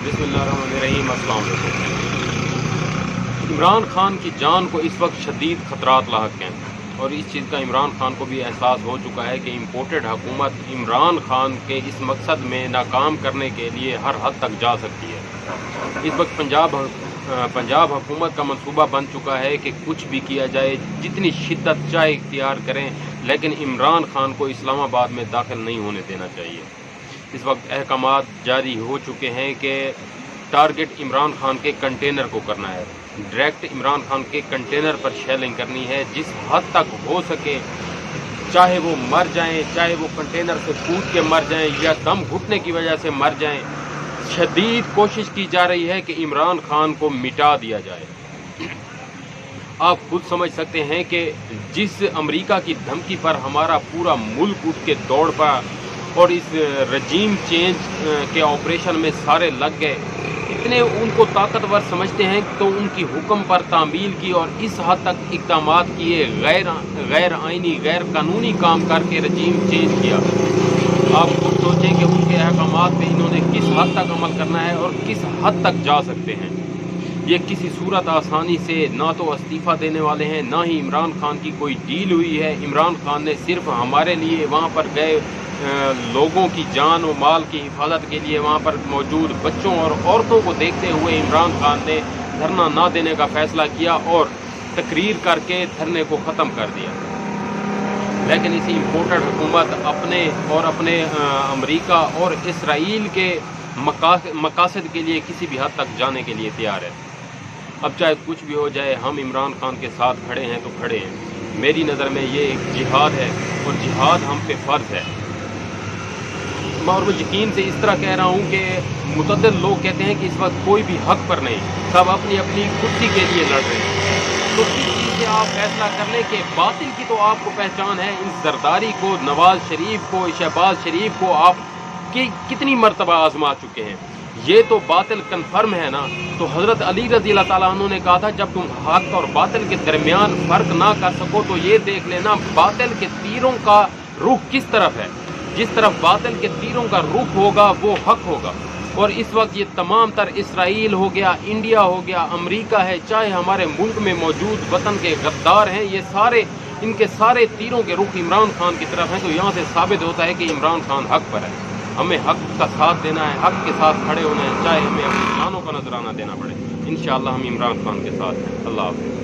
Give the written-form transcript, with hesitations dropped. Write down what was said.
बिस्मिल्लाहिर्रहमानिर्रहीम। अस्सलाम वालेकुम। इमरान खान की जान को इस वक्त शदीद ख़तरात लाहक हैं और इस चीज़ का इमरान खान को भी एहसास हो चुका है कि इम्पोर्टेड हुकूमत इमरान खान के इस मकसद में नाकाम करने के लिए हर हद तक जा सकती है। इस वक्त पंजाब हुकूमत का मंसूबा बन चुका है कि कुछ भी किया जाए, जितनी शिद्दत चाहे इख्तियार करें, लेकिन इमरान खान को इस्लामाबाद में दाखिल नहीं होने देना चाहिए। इस वक्त अहकामात जारी हो चुके हैं कि टारगेट इमरान खान के कंटेनर को करना है, डायरेक्ट इमरान खान के कंटेनर पर शेलिंग करनी है। जिस हद तक हो सके, चाहे वो मर जाएं, चाहे वो कंटेनर से कूद के मर जाएं या दम घुटने की वजह से मर जाएं, शदीद कोशिश की जा रही है कि इमरान खान को मिटा दिया जाए। आप खुद समझ सकते हैं कि जिस अमेरिका की धमकी पर हमारा पूरा मुल्क उठ के दौड़ पड़ा और इस रजीम चेंज के ऑपरेशन में सारे लग गए, इतने उनको ताकतवर समझते हैं तो उनकी हुक्म पर तामील की और इस हद तक इक़दामात किए, गैर आइनी गैर कानूनी काम करके रजीम चेंज किया। आप खुद सोचें कि उनके अहकामात पे इन्होंने किस हद तक अमल करना है और किस हद तक जा सकते हैं। ये किसी सूरत आसानी से ना तो इस्तीफ़ा देने वाले हैं, ना ही इमरान खान की कोई डील हुई है। इमरान खान ने सिर्फ हमारे लिए वहाँ पर गए लोगों की जान और माल की हिफाजत के लिए वहाँ पर मौजूद बच्चों और औरतों को देखते हुए इमरान खान ने धरना ना देने का फ़ैसला किया और तकरीर करके धरने को ख़त्म कर दिया। लेकिन इसी इम्पोर्टेड हुकूमत अपने अमेरिका और इसराइल के मकासद के लिए किसी भी हद तक जाने के लिए तैयार है। अब चाहे कुछ भी हो जाए, हम इमरान खान के साथ खड़े हैं तो खड़े हैं। मेरी नज़र में ये एक जिहाद है और जिहाद हम पे फ़र्ज़ है। और मैं यकीन से इस तरह कह रहा हूँ कि मुतअद्दिद लोग कहते हैं कि इस वक्त कोई भी हक पर नहीं, सब अपनी अपनी कुर्सी के लिए लड़ रहे हैं। तो इस चीज़ से आप फैसला कर लें कि बातिल की तो आपको पहचान है। इन जरदारी को, नवाज शरीफ को, शहबाज शरीफ को आप कितनी मरतबा आजमा चुके हैं। ये तो बातिल कन्फर्म है ना। तो हज़रत अली रज़ी अल्लाह ताला अन्हु ने कहा था, जब तुम हक और बातिल के दरमियान फ़र्क ना कर सको तो ये देख लेना बातिल के तीरों का रुख किस तरफ है। जिस तरफ बातिल के तीरों का रुख होगा वो हक होगा। और इस वक्त ये तमाम तर इसराइल हो गया, इंडिया हो गया, अमेरिका है, चाहे हमारे मुल्क में मौजूद वतन के गद्दार हैं, ये सारे इनके सारे तीरों के रुख इमरान खान की तरफ हैं। तो यहाँ से साबित होता है कि इमरान खान हक पर है। हमें हक का साथ देना है, हक के साथ खड़े होना है, चाहे हमें अपनी जानों का नजराना देना पड़े। इंशाअल्लाह हम इमरान खान के साथ हैं। अल्लाह हाफ़िज़।